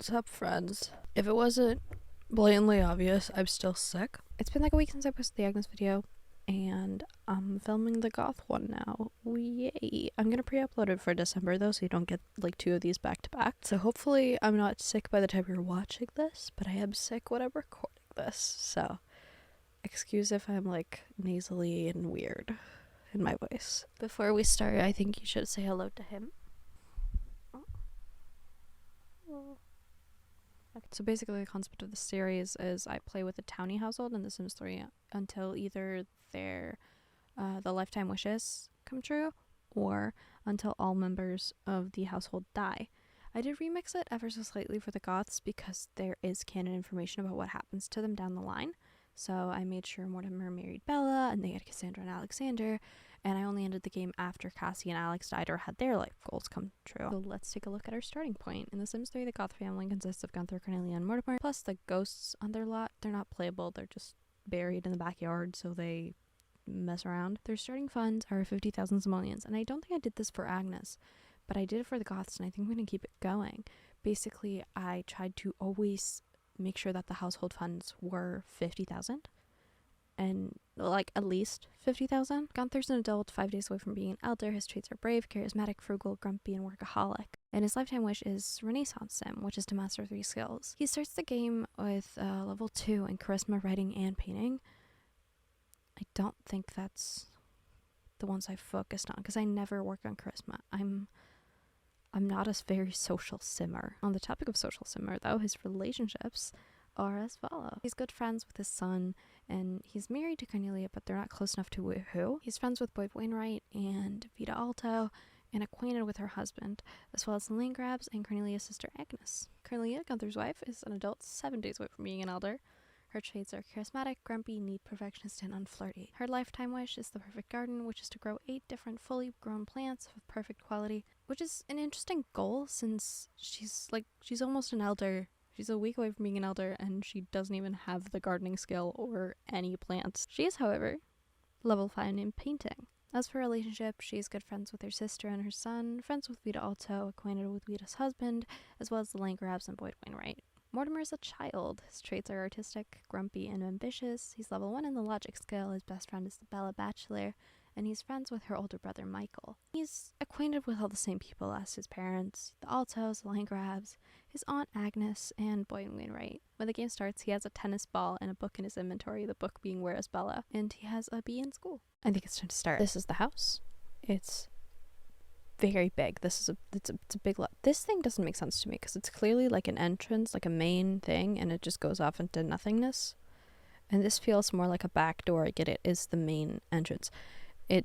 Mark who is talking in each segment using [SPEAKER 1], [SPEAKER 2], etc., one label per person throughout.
[SPEAKER 1] What's up, friends? If it wasn't blatantly obvious, I'm still sick. It's been like a week since I posted the Agnes video, and I'm filming the Goth one now. Yay. I'm gonna pre-upload it for December though, so you don't get like two of these back to back. So hopefully I'm not sick by the time you're watching this, but I am sick when I'm recording this. So excuse if I'm like nasally and weird in my voice. Before we start, I think you should say hello to him. Okay. So basically the concept of the series is I play with a townie household in The Sims 3 until either their the lifetime wishes come true or until all members of the household die. I did remix it ever so slightly for the Goths because there is canon information about what happens to them down the line. So I made sure Mortimer married Bella and they had Cassandra and Alexander, and I only ended the game after Cassie and Alex died or had their life goals come true. So let's take a look at our starting point. In The Sims 3, the Goth family consists of Gunther, Cornelia, and Mortimer, plus the ghosts on their lot. They're not playable, they're just buried in the backyard, so they mess around. Their starting funds are 50,000 simoleons, and I don't think I did this for Agnes, but I did it for the Goths, and I think I'm going to keep it going. Basically, I tried to always make sure that the household funds were 50,000 and like at least 50,000. Gunther's an adult, 5 days away from being an elder. His traits are brave, charismatic, frugal, grumpy, and workaholic. And his lifetime wish is Renaissance Sim, which is to master 3 skills. He starts the game with level 2 in charisma, writing, and painting. I don't think that's the ones I focused on because I never work on charisma. I'm not a very social simmer. On the topic of social simmer, though, his relationships are as follow. He's good friends with his son, and he's married to Cornelia, but they're not close enough to woohoo. He's friends with Boyd Wainwright and Vita Alto, and acquainted with her husband, as well as the Landgrabs and Cornelia's sister Agnes. Cornelia, Gunther's wife, is an adult 7 days away from being an elder. Her traits are charismatic, grumpy, neat, perfectionist, and unflirty. Her lifetime wish is the perfect garden, which is to grow 8 different fully grown plants with perfect quality, which is an interesting goal since she's almost an elder. She's a week away from being an elder, and she doesn't even have the gardening skill or any plants. She is, however, level 5 in painting. As for relationship, she's good friends with her sister and her son, friends with Vita Alto, acquainted with Vita's husband, as well as the Landgrabs and Boyd Wainwright. Mortimer is a child. His traits are artistic, grumpy, and ambitious. He's level 1 in the logic skill. His best friend is the Bella Bachelor, and he's friends with her older brother Michael. He's acquainted with all the same people as his parents, the Altos, the Landgrabs, his aunt Agnes, and Boyd Wainwright. When the game starts, he has a tennis ball and a book in his inventory, the book being Where is Bella, and he has a B in school. I think it's time to start. This is the house. It's very big. It's a big lot. This thing doesn't make sense to me because it's clearly like an entrance, like a main thing, and it just goes off into nothingness. And this feels more like a back door. I get it is the main entrance. I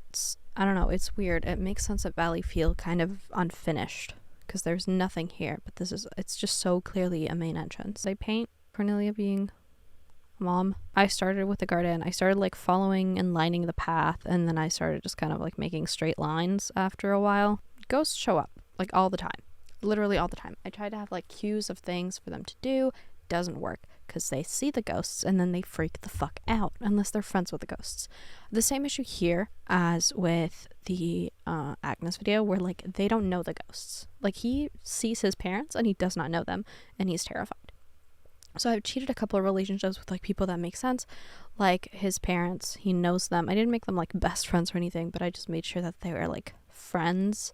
[SPEAKER 1] don't know, it's weird. It makes sense that Valley feel kind of unfinished because there's nothing here, but it's just so clearly a main entrance. I paint Cornelia being mom. I started with the garden. I started like following and lining the path, and then I started just kind of like making straight lines after a while. Ghosts show up like all the time, literally all the time. I try to have like cues of things for them to do. Doesn't work because they see the ghosts and then they freak the fuck out unless they're friends with the ghosts. The same issue here as with the Agnes video where like they don't know the ghosts. Like he sees his parents and he does not know them and he's terrified. So I've cheated a couple of relationships with like people that make sense, like his parents. He knows them. I didn't make them like best friends or anything, but I just made sure that they were like friends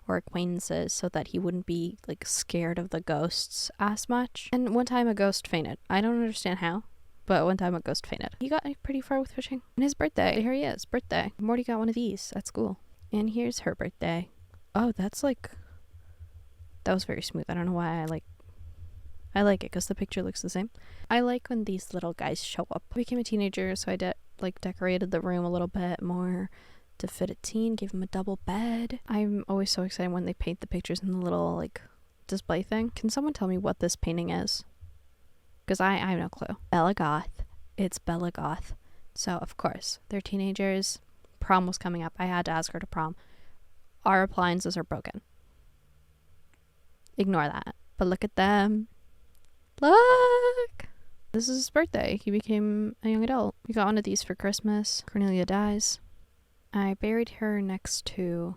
[SPEAKER 1] or acquaintances so that he wouldn't be like scared of the ghosts as much. And one time a ghost fainted. I don't understand how, but one time a ghost fainted. He got pretty far with fishing. And his birthday, here he is, birthday. Morty got one of these at school. And here's her birthday. Oh, that was very smooth. I don't know why I like it because the picture looks the same. I like when these little guys show up. I became a teenager, so I decorated the room a little bit more to fit a teen, gave him a double bed. I'm always so excited when they paint the pictures in the little like display thing. Can someone tell me what this painting is? Because I have no clue. Bella Goth. It's Bella Goth. So of course, they're teenagers. Prom was coming up. I had to ask her to prom. Our appliances are broken. Ignore that. But look at them. Look! This is his birthday. He became a young adult. We got one of these for Christmas. Cornelia dies. I buried her next to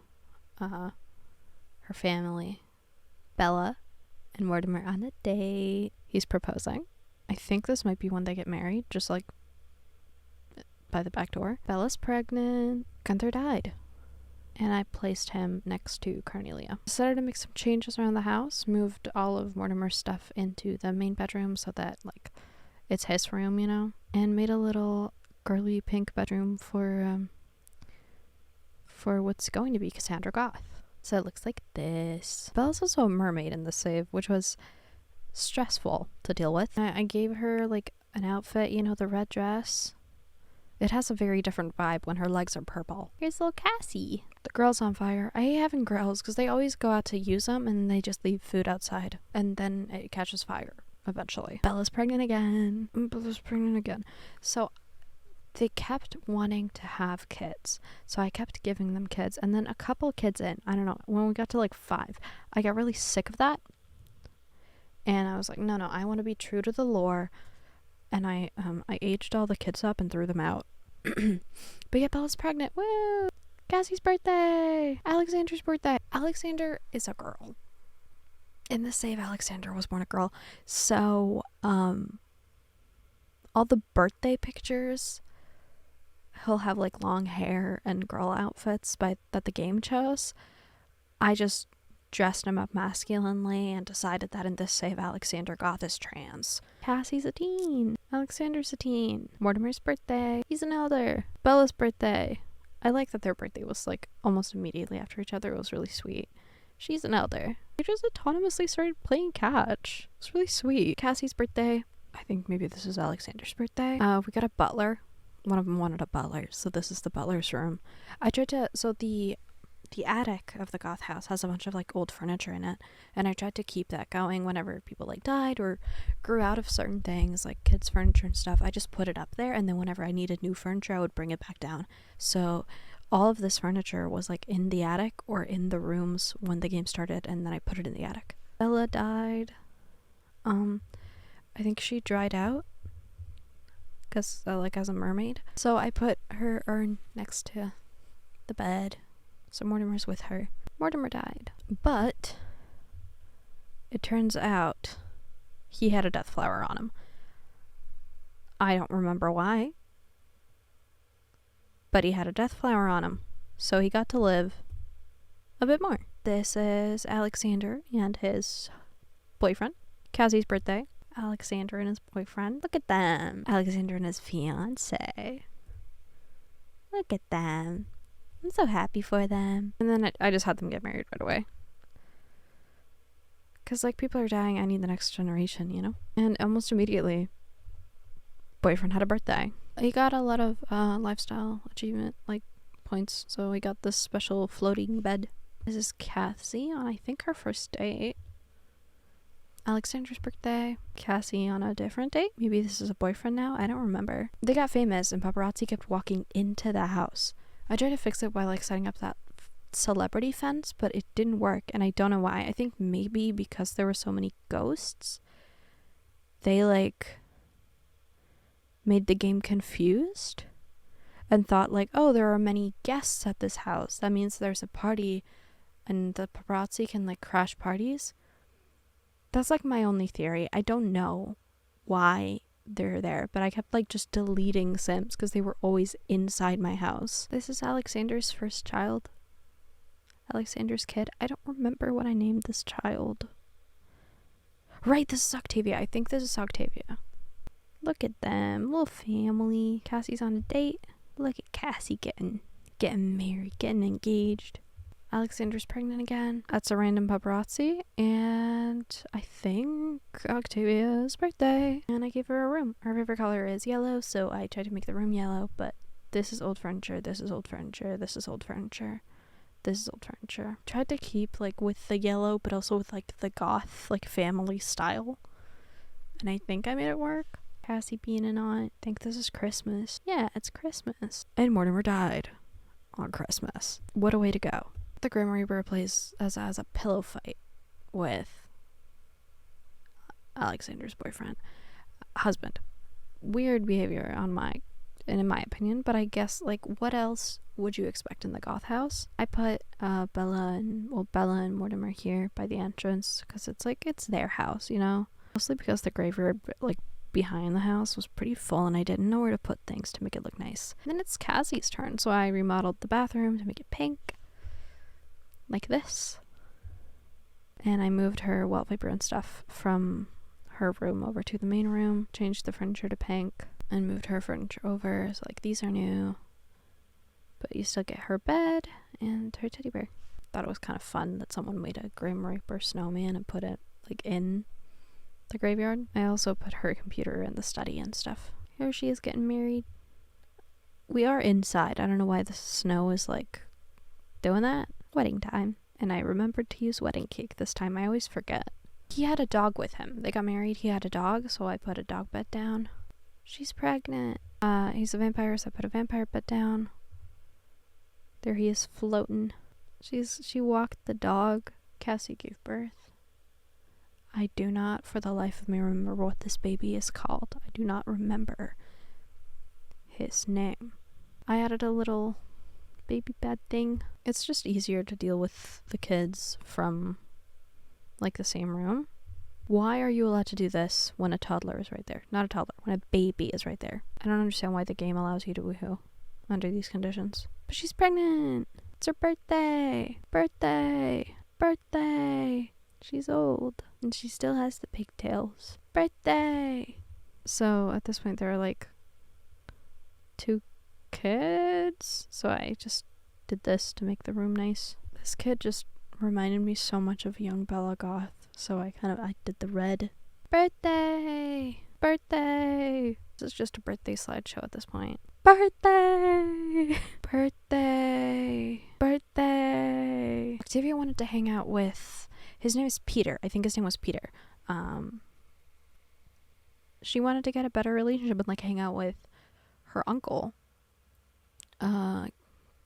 [SPEAKER 1] her family. Bella and Mortimer on a date. He's proposing. I think this might be when they get married, just like by the back door. Bella's pregnant. Gunther died. And I placed him next to Cornelia. Decided to make some changes around the house. Moved all of Mortimer's stuff into the main bedroom so that, like, it's his room, you know? And made a little girly pink bedroom for what's going to be Cassandra Goth. So it looks like this. Bella's also a mermaid in the save, which was stressful to deal with. I gave her, like, an outfit, you know, the red dress. It has a very different vibe when her legs are purple. Here's little Cassie. The grill's on fire. I hate having grills because they always go out to use them and they just leave food outside. And then it catches fire eventually. Bella's pregnant again. So they kept wanting to have kids. So I kept giving them kids. And then a couple kids in, I don't know, when we got to like 5, I got really sick of that. And I was like, no, I want to be true to the lore. And I aged all the kids up and threw them out. But yeah, Bella's pregnant. Woo! Cassie's birthday! Alexander's birthday! Alexander is a girl. In the save, Alexander was born a girl. So, all the birthday pictures, he'll have like long hair and girl outfits that the game chose. I just dressed him up masculinely and decided that in this save, Alexander Goth is trans. Cassie's a teen. Alexander's a teen. Mortimer's birthday. He's an elder. Bella's birthday. I like that their birthday was like almost immediately after each other. It was really sweet. She's an elder. They just autonomously started playing catch. It's really sweet. Cassie's birthday. I think maybe this is Alexander's birthday. We got a butler. One of them wanted a butler, so this is the butler's room. So the attic of the Goth house has a bunch of like old furniture in it, and I tried to keep that going whenever people like died or grew out of certain things like kids furniture and stuff. I just put it up there, and then whenever I needed new furniture I would bring it back down. So all of this furniture was like in the attic or in the rooms when the game started, and then I put it in the attic. Bella died. I think she dried out because like as a mermaid, so I put her urn next to the bed. So Mortimer's with her. Mortimer died. But it turns out he had a death flower on him. I don't remember why. But he had a death flower on him. So he got to live a bit more. This is Alexander and his boyfriend. Cassie's birthday. Alexander and his boyfriend. Look at them. Alexander and his fiance. Look at them. I'm so happy for them. And then I just had them get married right away. Because, like, people are dying. I need the next generation, you know? And almost immediately, boyfriend had a birthday. He got a lot of lifestyle achievement, like, points. So he got this special floating bed. This is Cassie on, I think, her first date. Alexander's birthday. Cassie on a different date. Maybe this is a boyfriend now. I don't remember. They got famous, and paparazzi kept walking into the house. I tried to fix it by like setting up that celebrity fence, but it didn't work, and I don't know why. I think maybe because there were so many ghosts, they like made the game confused and thought like, oh, there are many guests at this house. That means there's a party and the paparazzi can like crash parties. That's like my only theory. I don't know why they're there, but I kept like just deleting Sims because they were always inside my house. This is Alexander's first child. Alexander's kid. I don't remember what I named this child. Right, this is Octavia. I think this is Octavia. Look at them, little family. Cassie's on a date. Look at Cassie getting married, getting engaged. Alexander's pregnant again. That's a random paparazzi. And I think Octavia's birthday. And I gave her a room. Her favorite color is yellow, so I tried to make the room yellow, but this is old furniture, this is old furniture, this is old furniture, this is old furniture. Tried to keep like with the yellow, but also with like the goth, like family style. And I think I made it work. Cassie being an aunt. I think this is Christmas. Yeah, it's Christmas. And Mortimer died on Christmas. What a way to go. The Grim Reaper plays as a pillow fight with Alexander's husband. Weird behavior in my opinion, but I guess like what else would you expect in the Goth house? I put Bella and Mortimer here by the entrance because it's their house, you know? Mostly because the graveyard, like, behind the house was pretty full and I didn't know where to put things to make it look nice. And then it's Cassie's turn, so I remodeled the bathroom to make it pink. Like this. And I moved her wallpaper and stuff from her room over to the main room, changed the furniture to pink, and moved her furniture over. So, like, these are new. But you still get her bed and her teddy bear. Thought it was kind of fun that someone made a Grim Reaper snowman and put it, like, in the graveyard. I also put her computer in the study and stuff. Here she is getting married. We are inside. I don't know why the snow is, like, doing that. Wedding time. And I remembered to use wedding cake this time. I always forget. He had a dog with him. They got married. He had a dog, so I put a dog bed down. She's pregnant. He's a vampire, so I put a vampire bed down. There he is floating. She walked the dog. Cassie gave birth. I do not, for the life of me, remember what this baby is called. I do not remember his name. I added a little baby bed thing. It's just easier to deal with the kids from, like, the same room. Why are you allowed to do this when a toddler is right there? Not a toddler, when a baby is right there. I don't understand why the game allows you to woohoo under these conditions. But she's pregnant. It's her birthday. Birthday. She's old. And she still has the pigtails. Birthday. So at this point there are, like, 2 kids. So I just did this to make the room nice. This kid just reminded me so much of young Bella Goth. So I did the red. Birthday. This is just a birthday slideshow at this point. Birthday. Octavia wanted to hang out with, his name is Peter. I think his name was Peter. She wanted to get a better relationship and, like, hang out with her uncle,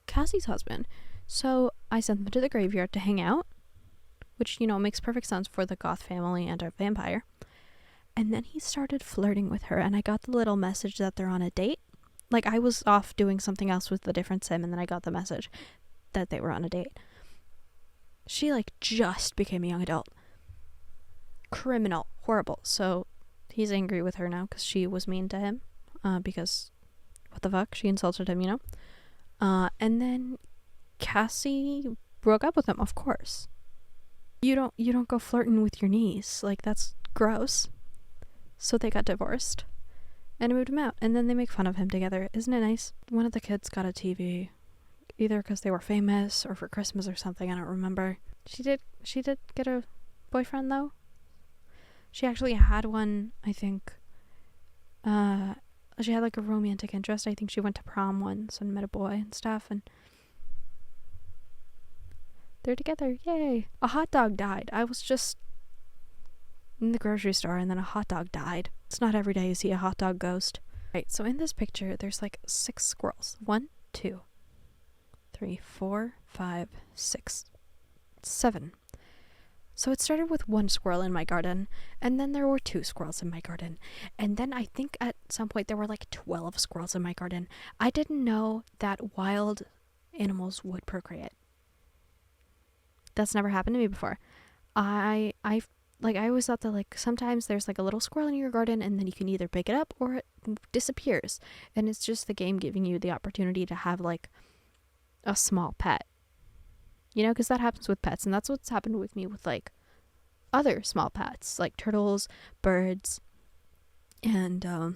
[SPEAKER 1] Cassie's husband. So I sent them to the graveyard to hang out, which, you know, makes perfect sense for the Goth family and a vampire. And then he started flirting with her, and I got the little message that they're on a date. Like, I was off doing something else with the different sim, and then I got the message that they were on a date. She, like, just became a young adult. Criminal. Horrible. So he's angry with her now because she was mean to him. Because, what the fuck? She insulted him, you know? And then Cassie broke up with him, of course. You don't go flirting with your niece. Like, that's gross. So they got divorced. And I moved him out. And then they make fun of him together. Isn't it nice? One of the kids got a TV. Either because they were famous or for Christmas or something. I don't remember. She did get a boyfriend, though. She actually had one, I think. She had, like, a romantic interest. I think she went to prom once and met a boy and stuff. And they're together. Yay. A hot dog died. I was just in the grocery store and then a hot dog died. It's not every day you see a hot dog ghost. Right, so in this picture, there's, like, 6 squirrels. 1, 2, 3, 4, 5, 6, 7. So it started with 1 squirrel in my garden, and then there were 2 squirrels in my garden. And then I think at some point there were, like, 12 squirrels in my garden. I didn't know that wild animals would procreate. That's never happened to me before. I always thought that, like, sometimes there's, like, a little squirrel in your garden and then you can either pick it up or it disappears. And it's just the game giving you the opportunity to have, like, a small pet. You know, because that happens with pets, and that's what's happened with me with, like, other small pets, like turtles, birds, and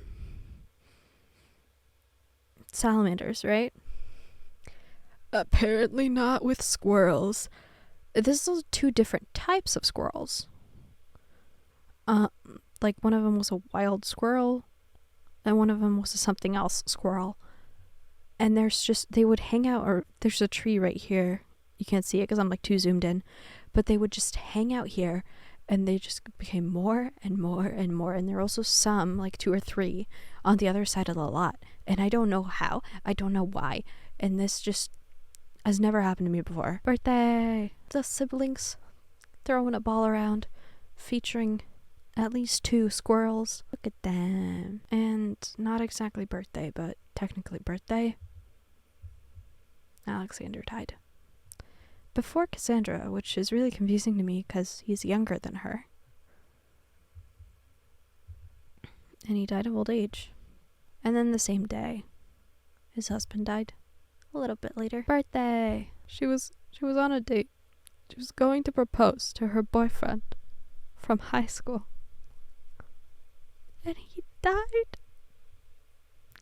[SPEAKER 1] salamanders, right? Apparently not with squirrels. This is 2 different types of squirrels. Like, one of them was a wild squirrel, and one of them was a something else squirrel. And they would hang out, or there's a tree right here. You can't see it because I'm, like, too zoomed in. But they would just hang out here, and they just became more and more and more. And there are also some, like 2 or 3, on the other side of the lot. And I don't know how. I don't know why. And this just has never happened to me before. Birthday! The siblings throwing a ball around, featuring at least 2 squirrels. Look at them. And not exactly birthday, but technically birthday. Alexander died. Before Cassandra, which is really confusing to me because he's younger than her. And he died of old age. And then the same day, his husband died. A little bit later. Birthday! She was on a date. She was going to propose to her boyfriend from high school. And he died.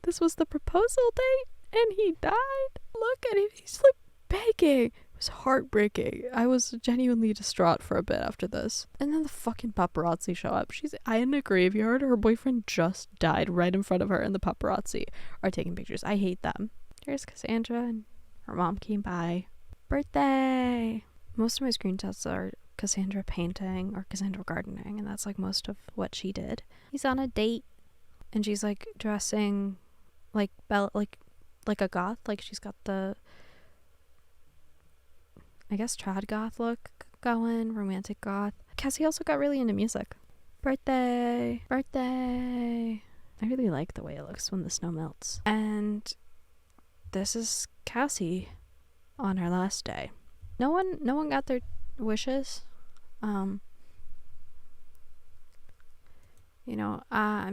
[SPEAKER 1] This was the proposal date, and he died. Look at him. He's like begging. It was heartbreaking. I was genuinely distraught for a bit after this. And then the fucking paparazzi show up. She's in a graveyard. Her boyfriend just died right in front of her, and the paparazzi are taking pictures. I hate them. Here's Cassandra, and her mom came by. Birthday! Most of my screenshots are Cassandra painting or Cassandra gardening, and that's like most of what she did. He's on a date, and she's like dressing like Bella, like a goth. Like she's got the, I guess, trad goth look going, romantic goth. Cassie also got really into music. Birthday! Birthday! I really like the way it looks when the snow melts. And this is Cassie on her last day. No one got their wishes. I'm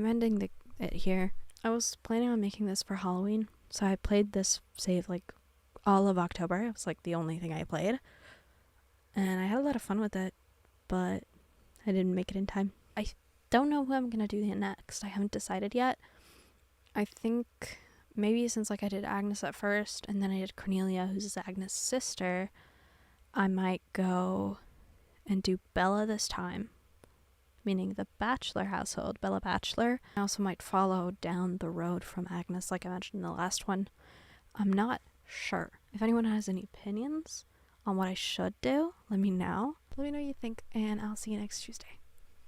[SPEAKER 1] ending it here. I was planning on making this for Halloween, so I played this save like all of October. It was like the only thing I played, and I had a lot of fun with it, but I didn't make it in time. I don't know who I'm gonna do next. I haven't decided yet. I think maybe since like I did Agnes at first, and then I did Cornelia, who's Agnes' sister, I might go and do Bella this time, meaning the Bachelor household, Bella Bachelor. I also might follow down the road from Agnes like I mentioned in the last one. I'm not sure. If anyone has any opinions on what I should do, let me know. Let me know what you think, and I'll see you next Tuesday.